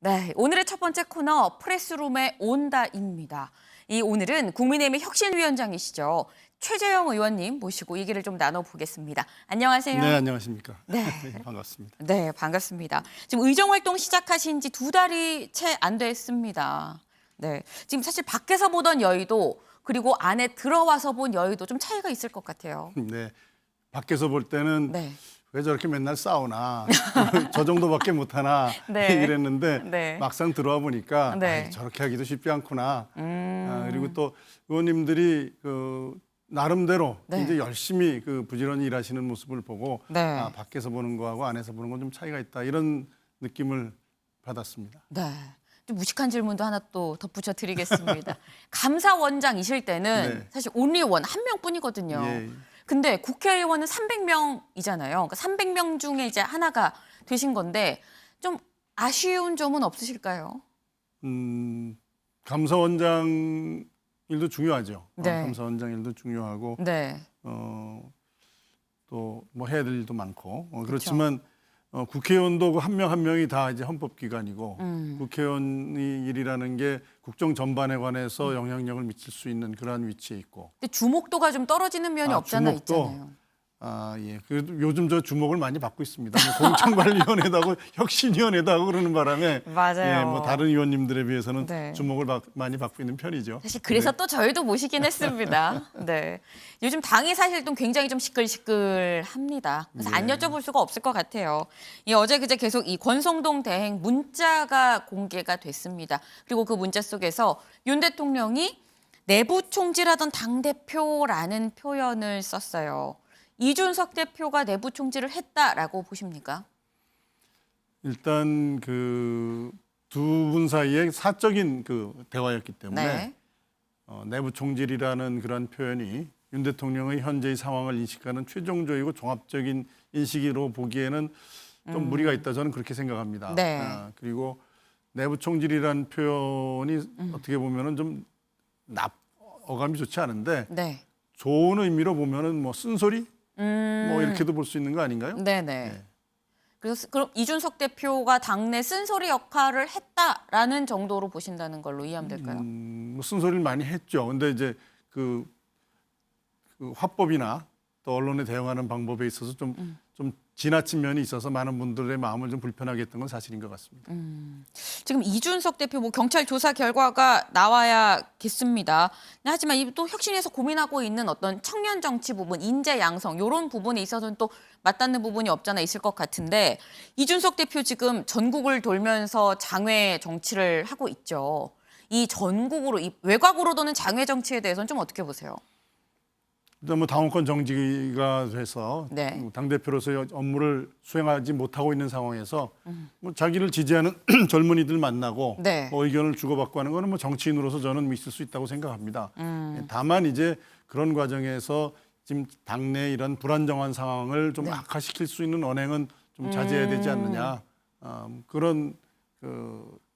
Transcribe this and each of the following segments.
네, 오늘의 첫 번째 코너 프레스룸에 온다입니다. 오늘은 국민의힘의 혁신위원장이시죠. 최재형 의원님 모시고 얘기를 좀 나눠보겠습니다. 안녕하세요. 네, 안녕하십니까. 네. 반갑습니다. 네, 반갑습니다. 지금 의정활동 시작하신 지 2달이 채 안 됐습니다. 네, 지금 사실 밖에서 보던 여의도 그리고 안에 들어와서 본 여의도 좀 차이가 있을 것 같아요. 네, 밖에서 볼 때는 네. 왜 저렇게 맨날 싸우나 저 정도밖에 못하나 네. 이랬는데 네. 막상 들어와 보니까 네. 아이, 저렇게 하기도 쉽지 않구나. 그리고 또 의원님들이 나름대로 네. 굉장히 열심히 부지런히 일하시는 모습을 보고 네. 밖에서 보는 거하고 안에서 보는 건 좀 차이가 있다 이런 느낌을 받았습니다. 네. 좀 무식한 질문도 하나 또 덧붙여 드리겠습니다. 감사원장이실 때는 네. 사실 온리원 한 명뿐이거든요. 예. 근데 국회의원은 300명이잖아요. 그러니까 300명 중에 이제 하나가 되신 건데 좀 아쉬운 점은 없으실까요? 감사원장 일도 중요하죠. 네. 감사원장 일도 중요하고 네. 또 뭐 해야 될 일도 많고 그렇지만 국회의원도 그 한 명 한 명이 다 이제 헌법기관이고 국회의원이 일이라는 게 국정 전반에 관해서 영향력을 미칠 수 있는 그러한 위치에 있고. 근데 주목도가 좀 떨어지는 면이 없잖아 있잖아요. 예. 그래도 요즘 저 주목을 많이 받고 있습니다. 뭐 공천관리위원회도 하고 혁신위원회도 하고 그러는 바람에 맞아요. 예, 뭐 다른 의원님들에 비해서는 네. 주목을 많이 받고 있는 편이죠. 사실 그래서 또 저희도 모시긴 했습니다. 네. 요즘 당이 사실 좀 굉장히 좀 시끌시끌합니다. 그래서 안 여쭤볼 수가 없을 것 같아요. 어제 그제 계속 이 권성동 대행 문자가 공개가 됐습니다. 그리고 그 문자 속에서 윤 대통령이 내부 총질하던 당대표라는 표현을 썼어요. 이준석 대표가 내부 총질을 했다라고 보십니까? 일단 두 분 사이에 사적인 대화였기 때문에 네. 내부 총질이라는 그런 표현이 윤 대통령의 현재의 상황을 인식하는 최종적이고 종합적인 인식으로 보기에는 좀 무리가 있다 저는 그렇게 생각합니다. 네. 그리고 내부 총질이라는 표현이 어떻게 보면은 좀 어감이 좋지 않은데 네. 좋은 의미로 보면은 뭐 쓴소리 뭐 이렇게도 볼 수 있는 거 아닌가요? 네네. 네. 그래서 그럼 이준석 대표가 당내 쓴소리 역할을 했다라는 정도로 보신다는 걸로 이해하면 될까요? 뭐 쓴소리를 많이 했죠. 근데 이제 그 화법이나 또 언론에 대응하는 방법에 있어서 좀 지나친 면이 있어서 많은 분들의 마음을 좀 불편하게 했던 건 사실인 것 같습니다. 지금 이준석 대표 뭐 경찰 조사 결과가 나와야겠습니다. 하지만 또 혁신에서 고민하고 있는 어떤 청년 정치 부분, 인재 양성 이런 부분에 있어서는 또 맞닿는 부분이 없잖아 있을 것 같은데 이준석 대표 지금 전국을 돌면서 장외 정치를 하고 있죠. 이 전국으로 이 외곽으로 도는 장외 정치에 대해서는 좀 어떻게 보세요? 일단 뭐 당원권 정지가 돼서 네. 당 대표로서의 업무를 수행하지 못하고 있는 상황에서 뭐 자기를 지지하는 젊은이들 만나고 네. 의견을 주고받고 하는 거는 뭐 정치인으로서 저는 있을 수 있다고 생각합니다. 다만 이제 그런 과정에서 지금 당내 이런 불안정한 상황을 좀 네. 악화시킬 수 있는 언행은 좀 자제해야 되지 않느냐 그런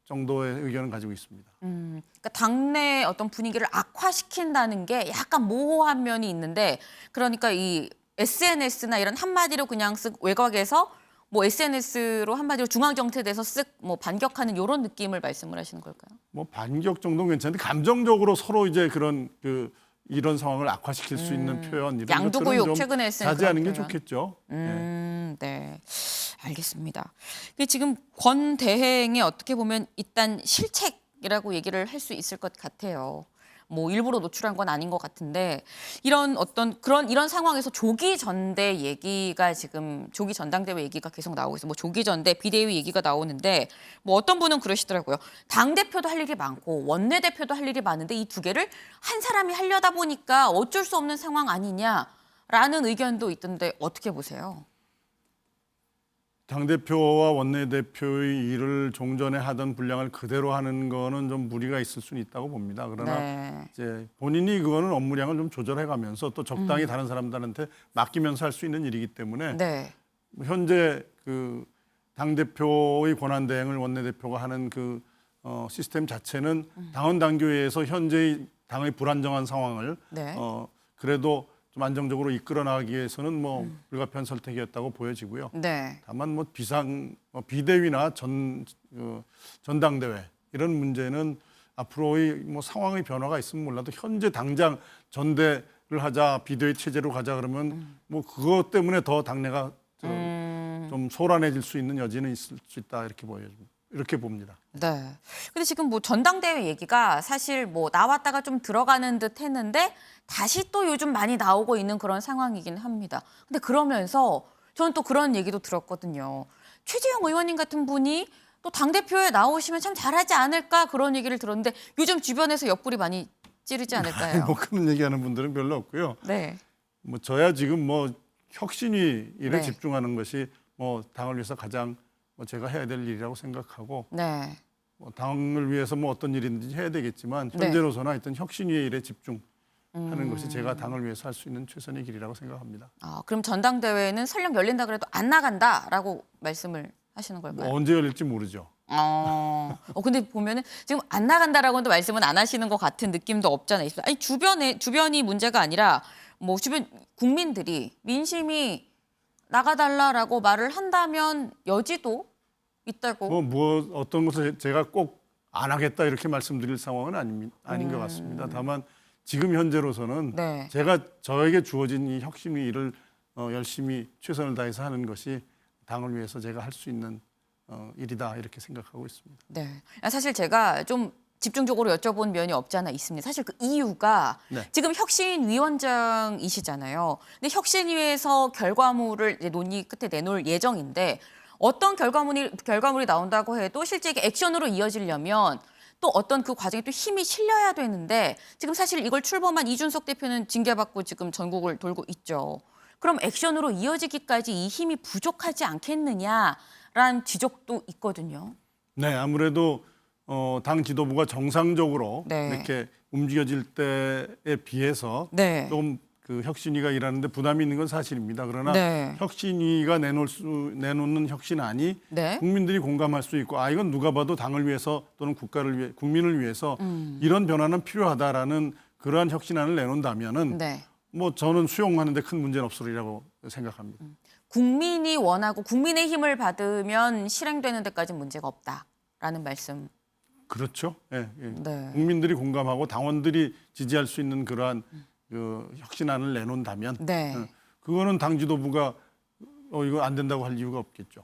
정도의 의견을 가지고 있습니다. 그러니까 당내 어떤 분위기를 악화시킨다는 게 약간 모호한 면이 있는데 그러니까 이 SNS나 이런 한마디로 그냥 쓱 외곽에서 뭐 SNS로 한마디로 중앙정치에대해서 쓱 뭐 반격하는 이런 느낌을 말씀을 하시는 걸까요? 뭐 반격 정도는 괜찮은데 감정적으로 서로 이제 그런 이런 상황을 악화시킬 수 있는 표현 이런 양두구육 것들은 좀 최근에 쓴 자제하는 게 그런 표현. 좋겠죠. 네, 알겠습니다. 이게 지금 권 대행의 어떻게 보면 일단 실책이라고 얘기를 할 수 있을 것 같아요. 뭐 일부러 노출한 건 아닌 것 같은데 이런 상황에서 조기 전대 얘기가 지금 조기 전당대회 얘기가 계속 나오고 있어요. 뭐 조기 전대 비대위 얘기가 나오는데 뭐 어떤 분은 그러시더라고요. 당 대표도 할 일이 많고 원내 대표도 할 일이 많은데 이 두 개를 한 사람이 하려다 보니까 어쩔 수 없는 상황 아니냐라는 의견도 있던데 어떻게 보세요? 당대표와 원내대표의 일을 종전에 하던 분량을 그대로 하는 거는 좀 무리가 있을 수는 있다고 봅니다. 그러나 네. 이제 본인이 그거는 업무량을 좀 조절해 가면서 또 적당히 다른 사람들한테 맡기면서 할 수 있는 일이기 때문에 네. 현재 당대표의 권한 대행을 원내대표가 하는 시스템 자체는 당원 당규에서 현재의 당의 불안정한 상황을 네. 그래도 좀 안정적으로 이끌어 나가기 위해서는 뭐 불가피한 선택이었다고 보여지고요. 네. 다만 뭐 비대위나 전당대회 이런 문제는 앞으로의 뭐 상황의 변화가 있으면 몰라도 현재 당장 전대를 하자, 비대위 체제로 가자 그러면 뭐 그것 때문에 더 당내가 좀 소란해질 수 있는 여지는 있을 수 있다 이렇게 봅니다. 네. 근데 지금 뭐 전당대회 얘기가 사실 뭐 나왔다가 좀 들어가는 듯 했는데 다시 또 요즘 많이 나오고 있는 그런 상황이긴 합니다. 근데 그러면서 저는 또 그런 얘기도 들었거든요. 최재형 의원님 같은 분이 또 당대표에 나오시면 참 잘하지 않을까 그런 얘기를 들었는데 요즘 주변에서 옆구리 많이 찌르지 않을까요? 뭐 그런 얘기하는 분들은 별로 없고요. 네. 뭐 저야 지금 뭐 혁신위 일에 네. 집중하는 것이 뭐 당을 위해서 가장 뭐 제가 해야 될 일이라고 생각하고 네. 뭐 당을 위해서 뭐 어떤 일이든지 해야 되겠지만 네. 현재로서는 하여튼 혁신위의 일에 집중하는 것이 제가 당을 위해서 할 수 있는 최선의 길이라고 생각합니다. 그럼 전당대회는 설령 열린다 그래도 안 나간다라고 말씀을 하시는 걸까요? 뭐 언제 열릴지 모르죠. 근데 보면은 지금 안 나간다라고는 말씀은 안 하시는 것 같은 느낌도 없잖아요. 아니 주변이 문제가 아니라 뭐 주변 국민들이 민심이 나가달라라고 말을 한다면 여지도 있다고. 어떤 것을 제가 꼭 안 하겠다 이렇게 말씀드릴 상황은 아닌 것 같습니다. 다만 지금 현재로서는 네. 제가 저에게 주어진 이 혁신위 일을 열심히 최선을 다해서 하는 것이 당을 위해서 제가 할 수 있는 일이다 이렇게 생각하고 있습니다. 네. 사실 제가 좀 집중적으로 여쭤본 면이 없지 않아 있습니다. 사실 그 이유가 네. 지금 혁신위원장이시잖아요. 근데 혁신위에서 결과물을 이제 논의 끝에 내놓을 예정인데 어떤 결과물이 나온다고 해도 실제 이게 액션으로 이어지려면 또 어떤 그 과정에 또 힘이 실려야 되는데 지금 사실 이걸 출범한 이준석 대표는 징계받고 지금 전국을 돌고 있죠. 그럼 액션으로 이어지기까지 이 힘이 부족하지 않겠느냐라는 지적도 있거든요. 네, 아무래도 당 지도부가 정상적으로 네. 이렇게 움직여질 때에 비해서 네. 좀 그 혁신위가 일하는데 부담이 있는 건 사실입니다. 그러나 네. 혁신위가 내놓는 혁신안이 네. 국민들이 공감할 수 있고 이건 누가 봐도 당을 위해서 또는 국가를 위해 국민을 위해서 이런 변화는 필요하다라는 그러한 혁신안을 내놓는다면은 네. 뭐 저는 수용하는데 큰 문제는 없으리라고 생각합니다. 국민이 원하고 국민의 힘을 받으면 실행되는 데까지 문제가 없다라는 말씀. 그렇죠. 예, 예. 네. 국민들이 공감하고 당원들이 지지할 수 있는 그러한 그 혁신안을 내놓는다면 네. 그거는 당 지도부가 이거 안 된다고 할 이유가 없겠죠.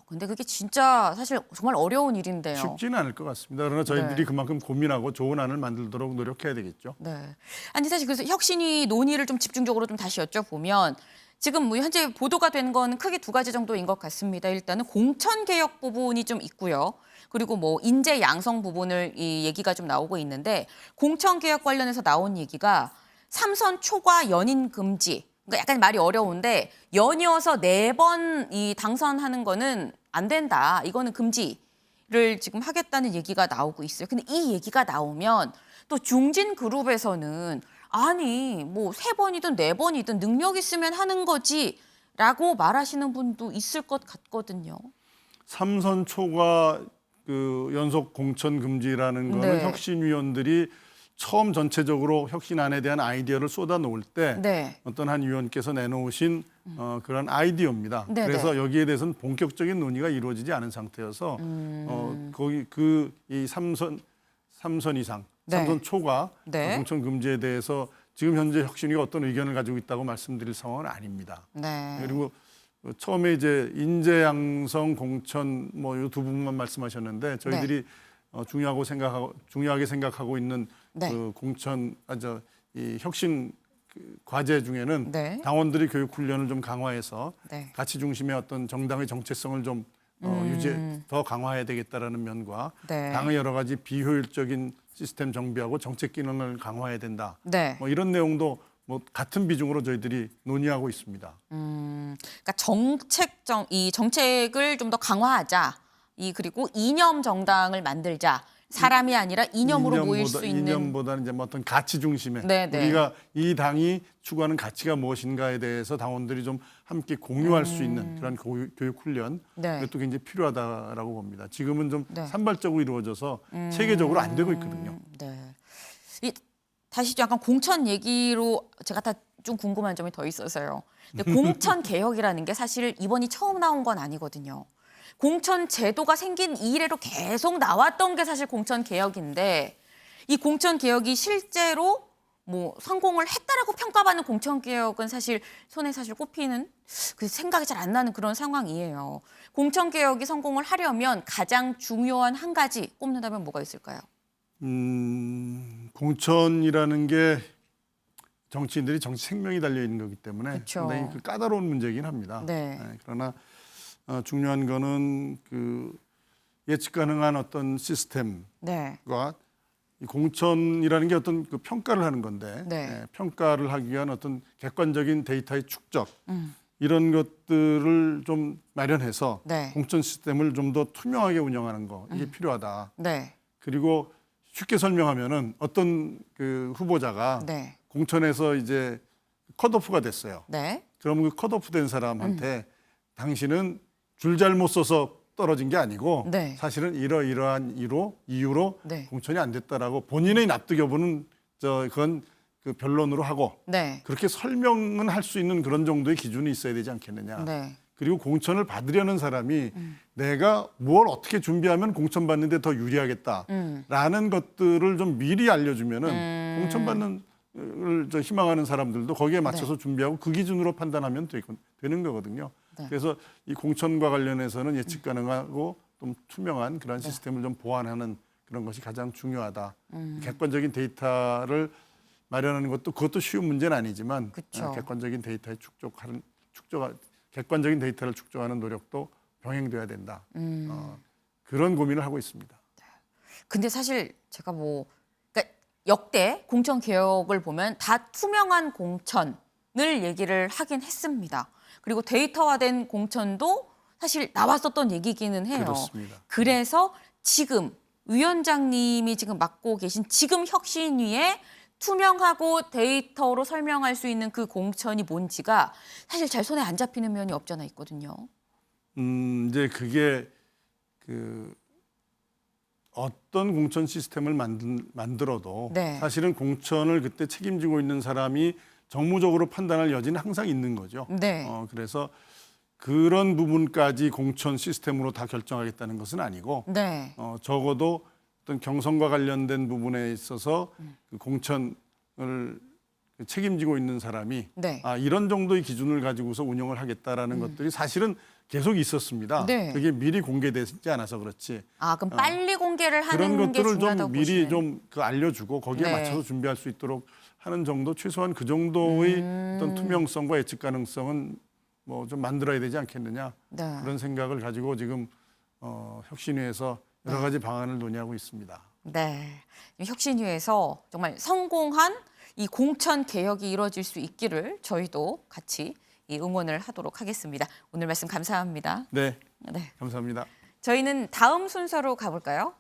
근데 그게 진짜 사실 정말 어려운 일인데요. 쉽지는 않을 것 같습니다. 그러나 저희들이 네. 그만큼 고민하고 좋은 안을 만들도록 노력해야 되겠죠. 네. 아니 사실 그래서 혁신위 논의를 좀 집중적으로 좀 다시 여쭤보면 지금 뭐 현재 보도가 된 건 크게 두 가지 정도인 것 같습니다. 일단은 공천 개혁 부분이 좀 있고요. 그리고 뭐 인재 양성 부분을 이 얘기가 좀 나오고 있는데 공천 개혁 관련해서 나온 얘기가 삼선 초과 연임 금지. 그러니까 약간 말이 어려운데 연이어서 4번 이 당선하는 거는 안 된다. 이거는 금지를 지금 하겠다는 얘기가 나오고 있어요. 근데 이 얘기가 나오면 또 중진 그룹에서는 아니 뭐 3번이든 4번이든 능력 있으면 하는 거지라고 말하시는 분도 있을 것 같거든요. 삼선 초과 그 연속 공천 금지라는 거는 네. 혁신위원들이 처음 전체적으로 혁신안에 대한 아이디어를 쏟아 놓을 때 네. 어떤 한 위원께서 내놓으신 그런 아이디어입니다. 네, 그래서 네. 여기에 대해서는 본격적인 논의가 이루어지지 않은 상태여서 거기 이 삼선 이상, 네. 삼선 초과 네. 공천 금지에 대해서 지금 현재 혁신위가 어떤 의견을 가지고 있다고 말씀드릴 상황은 아닙니다. 네. 그리고 처음에 이제 인재 양성 공천 뭐 이 두 부분만 말씀하셨는데 저희들이 중요하게 생각하고 있는 네. 그 공천 이 혁신 그 과제 중에는 네. 당원들이 교육 훈련을 좀 강화해서 네. 가치 중심의 어떤 정당의 정체성을 좀 더 강화해야 되겠다라는 면과 네. 당의 여러 가지 비효율적인 시스템 정비하고 정책 기능을 강화해야 된다. 네. 뭐 이런 내용도 뭐 같은 비중으로 저희들이 논의하고 있습니다. 그러니까 이 정책을 좀 더 강화하자. 그리고 이념 정당을 만들자. 사람이 아니라 이념으로 모일 수 있는. 이념보다는 이제 뭐 어떤 가치 중심의 네, 네. 우리가 이 당이 추구하는 가치가 무엇인가에 대해서 당원들이 좀 함께 공유할 수 있는 그런 교육 훈련 네. 이것도 굉장히 필요하다라고 봅니다. 지금은 좀 네. 산발적으로 이루어져서 체계적으로 안 되고 있거든요. 네. 다시 약간 공천 얘기로 제가 다 좀 궁금한 점이 더 있어서요. 근데 공천 개혁이라는 게 사실 이번이 처음 나온 건 아니거든요. 공천 제도가 생긴 이래로 계속 나왔던 게 사실 공천 개혁인데 이 공천 개혁이 실제로 뭐 성공을 했다라고 평가받는 공천 개혁은 사실 손에 사실 꼽히는 그 생각이 잘 안 나는 그런 상황이에요. 공천 개혁이 성공을 하려면 가장 중요한 한 가지 꼽는다면 뭐가 있을까요? 공천이라는 게 정치인들이 정치 생명이 달려 있는 거기 때문에 그쵸. 상당히 그 까다로운 문제이긴 합니다. 네. 그러나 중요한 거는 그 예측 가능한 어떤 시스템과 네. 이 공천이라는 게 어떤 그 평가를 하는 건데 네. 평가를 하기 위한 어떤 객관적인 데이터의 축적 이런 것들을 좀 마련해서 네. 공천 시스템을 좀 더 투명하게 운영하는 거 이게 필요하다. 네. 그리고 쉽게 설명하면은 어떤 그 후보자가 네. 공천에서 이제 컷오프가 됐어요. 네. 그러면 그 컷오프 된 사람한테 당신은 줄 잘못 써서 떨어진 게 아니고 네. 사실은 이러이러한 이유로 네. 공천이 안 됐다라고 본인의 납득 여부는 그건 그 변론으로 하고 네. 그렇게 설명은 할 수 있는 그런 정도의 기준이 있어야 되지 않겠느냐. 네. 그리고 공천을 받으려는 사람이 내가 뭘 어떻게 준비하면 공천 받는데 더 유리하겠다라는 것들을 좀 미리 알려주면은 공천 받는 을 희망하는 사람들도 거기에 맞춰서 준비하고 그 기준으로 판단하면 되는 거거든요. 네. 그래서 이 공천과 관련해서는 예측 가능하고 좀 투명한 그런 시스템을 좀 보완하는 그런 것이 가장 중요하다. 객관적인 데이터를 마련하는 그것도 쉬운 문제는 아니지만 그쵸. 객관적인 데이터의 객관적인 데이터를 축적하는 노력도 병행돼야 된다. 그런 고민을 하고 있습니다. 근데 사실 제가 그러니까 역대 공천 개혁을 보면 다 투명한 공천을 얘기를 하긴 했습니다. 그리고 데이터화된 공천도 사실 나왔었던 얘기기는 해요. 그렇습니다. 그래서 지금 위원장님이 지금 맡고 계신 지금 혁신위에 투명하고 데이터로 설명할 수 있는 그 공천이 뭔지가 사실 잘 손에 안 잡히는 면이 없잖아 있거든요. 이제 그게 그 어떤 공천 시스템을 만들어도 네. 사실은 공천을 그때 책임지고 있는 사람이 정무적으로 판단할 여지는 항상 있는 거죠. 네. 그래서 그런 부분까지 공천 시스템으로 다 결정하겠다는 것은 아니고 네. 적어도 어떤 경선과 관련된 부분에 있어서 그 공천을 책임지고 있는 사람이 네. 이런 정도의 기준을 가지고서 운영을 하겠다라는 것들이 사실은 계속 있었습니다. 네. 그게 미리 공개되지 않아서 그렇지. 그럼 빨리 공개를 그런 하는 게 것들을 중요하다고 좀 미리 보시네요. 좀 알려주고 거기에 네. 맞춰서 준비할 수 있도록 하는 정도 최소한 그 정도의 어떤 투명성과 예측 가능성은 뭐 좀 만들어야 되지 않겠느냐 네. 그런 생각을 가지고 지금 혁신위에서 여러 가지 방안을 논의하고 있습니다. 네. 혁신위에서 정말 성공한 이 공천 개혁이 이루어질 수 있기를 저희도 같이 응원을 하도록 하겠습니다. 오늘 말씀 감사합니다. 네, 네. 감사합니다. 저희는 다음 순서로 가볼까요?